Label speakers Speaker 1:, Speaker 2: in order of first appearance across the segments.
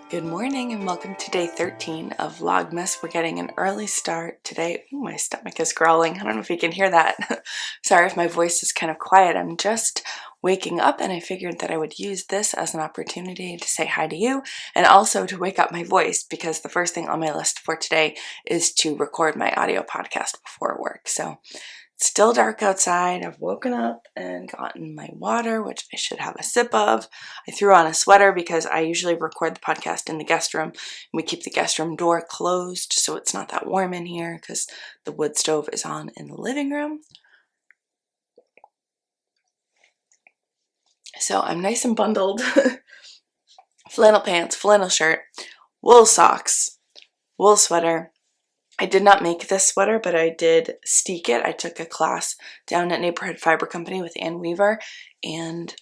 Speaker 1: Good morning and welcome to day 13 of Vlogmas. We're getting an early start today. Ooh, my stomach is growling. I don't know if you can hear that. Sorry if my voice is kind of quiet. I'm just waking up and I figured that I would use this as an opportunity to say hi to you and also to wake up my voice because the first thing on my list for today is to record my audio podcast before work. So it's still dark outside. I've woken up and gotten my water, which I should have a sip of. I threw on a sweater because I usually record the podcast in the guest room. We keep the guest room door closed so it's not that warm in here because the wood stove is on in the living room. So I'm nice and bundled. Flannel pants, flannel shirt, wool socks, wool sweater. I did not make this sweater, but I did steek it. I took a class down at Neighborhood Fiber Company with Ann Weaver, and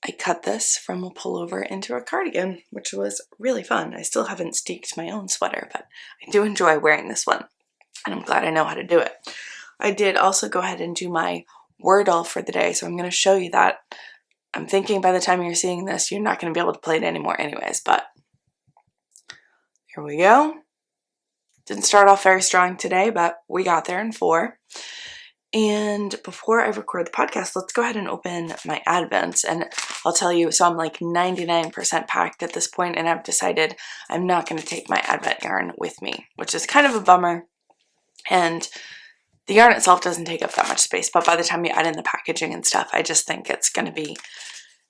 Speaker 1: I cut this from a pullover into a cardigan, which was really fun. I still haven't steeked my own sweater, but I do enjoy wearing this one, and I'm glad I know how to do it. I did also go ahead and do my Wordle for the day, so I'm going to show you that. I'm thinking by the time you're seeing this, you're not going to be able to play it anymore anyways, but here we go. Didn't start off very strong today, but we got there in 4. And before I record the podcast, let's go ahead and open my Advents. And I'll tell you, so I'm like 99% packed at this point, and I've decided I'm not going to take my Advent yarn with me, which is kind of a bummer. And the yarn itself doesn't take up that much space, but by the time you add in the packaging and stuff, I just think it's going to be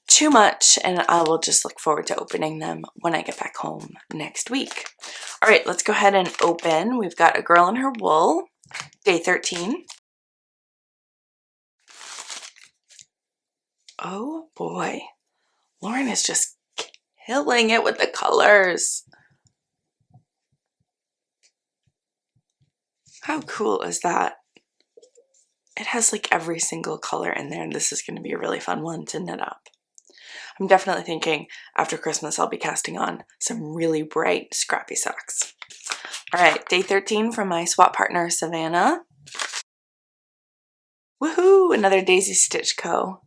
Speaker 1: too much, and I will just look forward to opening them when I get back home next week. All right, let's go ahead and open. We've got A Girl in Her Wool, day 13. Oh boy, Lauren is just killing it with the colors. How cool is that? It has like every single color in there, and this is going to be a really fun one to knit up. I'm definitely thinking after Christmas I'll be casting on some really bright scrappy socks. All right, day 13 from my swap partner Savannah. Woohoo! Another Daisy Stitch Co.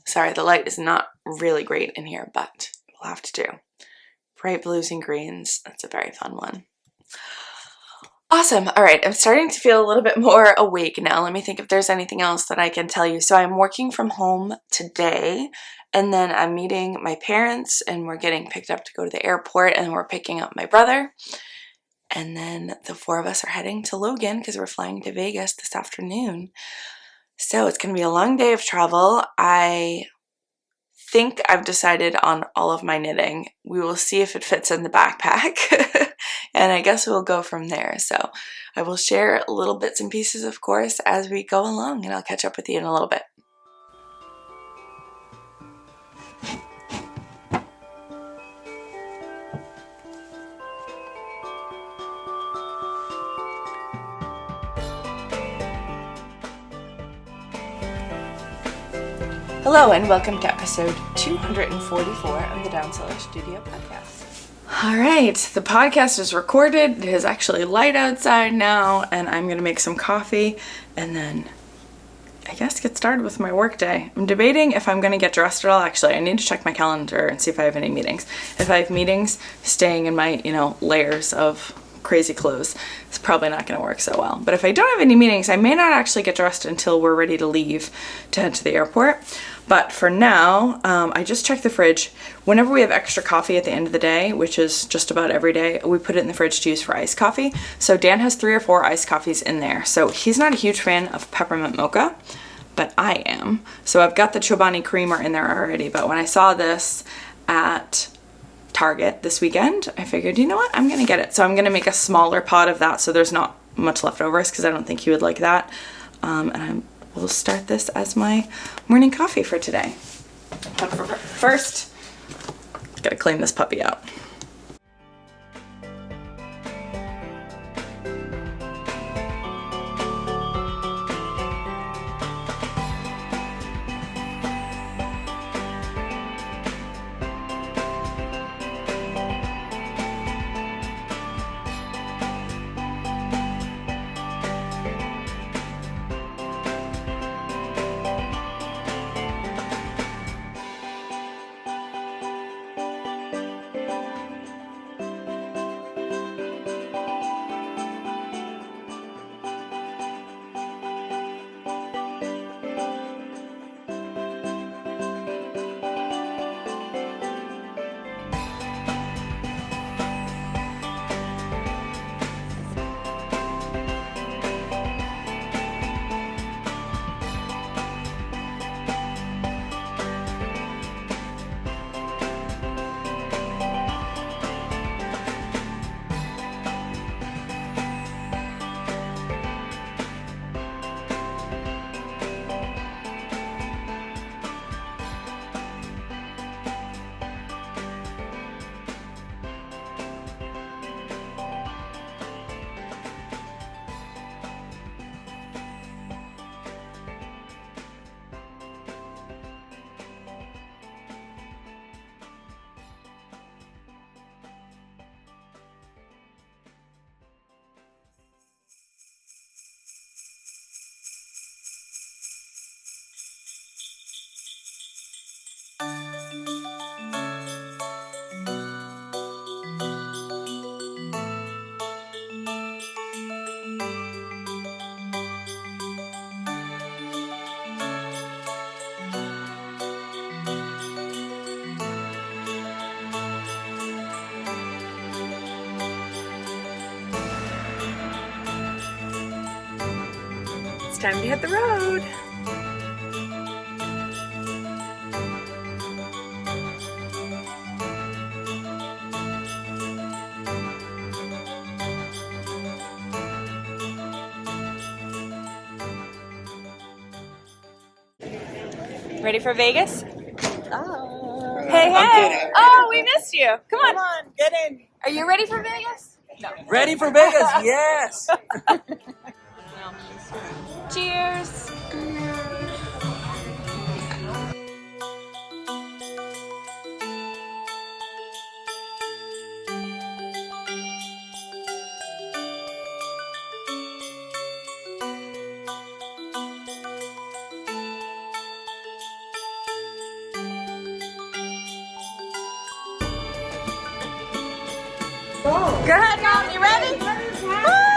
Speaker 1: Sorry, the light is not really great in here, but we'll have to do. Bright blues and greens. That's a very fun one. Awesome. All right, I'm starting to feel a little bit more awake now. Let me think if there's anything else that I can tell you. So I'm working from home today, and then I'm meeting my parents, and we're getting picked up to go to the airport, and we're picking up my brother. And then the 4 of us are heading to Logan because we're flying to Vegas this afternoon. So it's going to be a long day of travel. I think I've decided on all of my knitting. We will see if it fits in the backpack. And I guess we'll go from there. So I will share little bits and pieces, of course, as we go along, and I'll catch up with you in a little bit. Hello and welcome to episode 244 of the Down Cellar Studio Podcast. All right, the podcast is recorded. It is actually light outside now, and I'm going to make some coffee and then I guess get started with my work day. I'm debating if I'm going to get dressed at all. Actually, I need to check my calendar and see if I have any meetings. If I have meetings, staying in my, layers of crazy clothes is probably not going to work so well. But if I don't have any meetings, I may not actually get dressed until we're ready to leave to head to the airport. But for now, I just checked the fridge. Whenever we have extra coffee at the end of the day, which is just about every day, we put it in the fridge to use for iced coffee. So Dan has 3 or 4 iced coffees in there. So he's not a huge fan of peppermint mocha, but I am. So I've got the Chobani creamer in there already. But when I saw this at Target this weekend, I figured, you know what, I'm going to get it. So I'm going to make a smaller pot of that so there's not much leftovers because I don't think he would like that. And we'll start this as my morning coffee for today. But first, gotta clean this puppy out. time to hit the road. Ready for Vegas?
Speaker 2: Oh.
Speaker 1: Hey, hey! Oh, we missed you. Come on.
Speaker 2: Come on, get in.
Speaker 1: Are you ready for Vegas? No.
Speaker 2: Ready for Vegas? Yes.
Speaker 1: Cheers. Go ahead, Mom. You ready? Woo!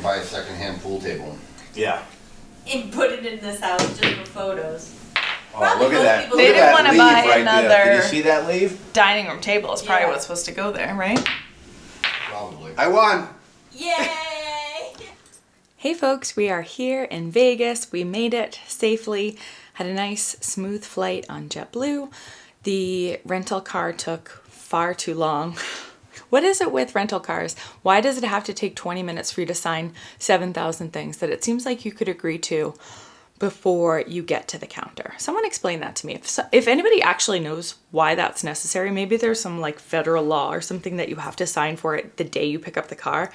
Speaker 3: Buy a second-hand pool table.
Speaker 2: Yeah.
Speaker 4: And put it in this house just for photos.
Speaker 3: Oh,
Speaker 4: Probably
Speaker 3: look at
Speaker 4: most
Speaker 3: that!
Speaker 4: people
Speaker 3: Look
Speaker 1: They
Speaker 3: at
Speaker 1: didn't
Speaker 3: that
Speaker 1: wanna
Speaker 3: leaf
Speaker 1: buy
Speaker 3: right
Speaker 1: another-
Speaker 3: there. Did you see that leaf?
Speaker 1: Dining room table is probably
Speaker 4: Yeah.
Speaker 1: what's supposed to go there, right?
Speaker 3: Probably. I won.
Speaker 4: Yay!
Speaker 1: Hey folks, we are here in Vegas. We made it safely. Had a nice smooth flight on JetBlue. The rental car took far too long. What is it with rental cars? Why does it have to take 20 minutes for you to sign 7,000 things that it seems like you could agree to before you get to the counter? Someone explain that to me. If anybody actually knows why that's necessary, maybe there's some like federal law or something that you have to sign for it the day you pick up the car.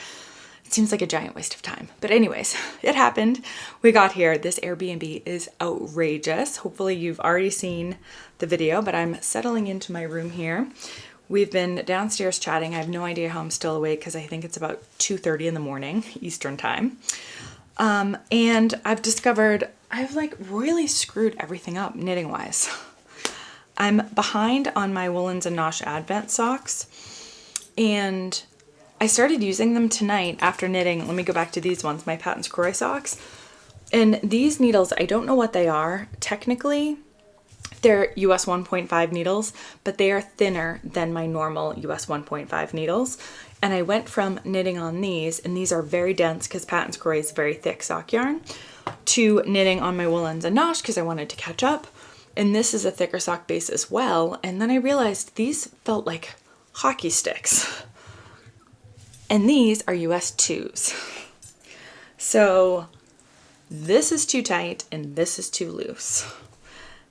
Speaker 1: It seems like a giant waste of time. But anyways, it happened. We got here. This Airbnb is outrageous. Hopefully you've already seen the video, but I'm settling into my room here. We've been downstairs chatting. I have no idea how I'm still awake because I think it's about 2:30 in the morning, Eastern time. And I've discovered I've like really screwed everything up knitting wise. I'm behind on my Woolens and Nosh Advent socks, and I started using them tonight after knitting. Let me go back to these ones, my Patons Kroy socks. And these needles, I don't know what they are. Technically, they're US 1.5 needles, but they are thinner than my normal US 1.5 needles. And I went from knitting on these, and these are very dense because Patons Kroy is very thick sock yarn, to knitting on my Woolens and Nosh because I wanted to catch up. And this is a thicker sock base as well. And then I realized these felt like hockey sticks. And these are US 2s. So this is too tight and this is too loose.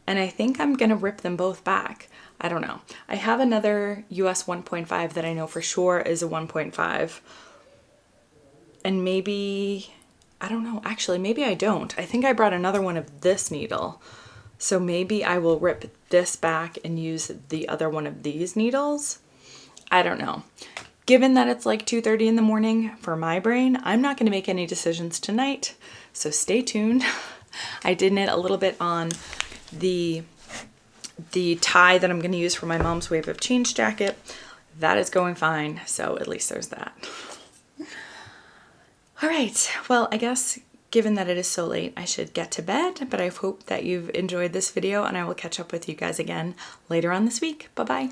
Speaker 1: And I think I'm gonna rip them both back. I don't know. I have another US 1.5 that I know for sure is a 1.5. And maybe I don't know. Actually, maybe I don't. I think I brought another one of this needle. So maybe I will rip this back and use the other one of these needles. I don't know. Given that it's like 2:30 in the morning for my brain, I'm not going to make any decisions tonight. So stay tuned. I did knit a little bit on the tie that I'm going to use for my mom's Wave of Change jacket. That is going fine. So at least there's that. All right. Well, I guess given that it is so late, I should get to bed, but I hope that you've enjoyed this video and I will catch up with you guys again later on this week. Bye-bye.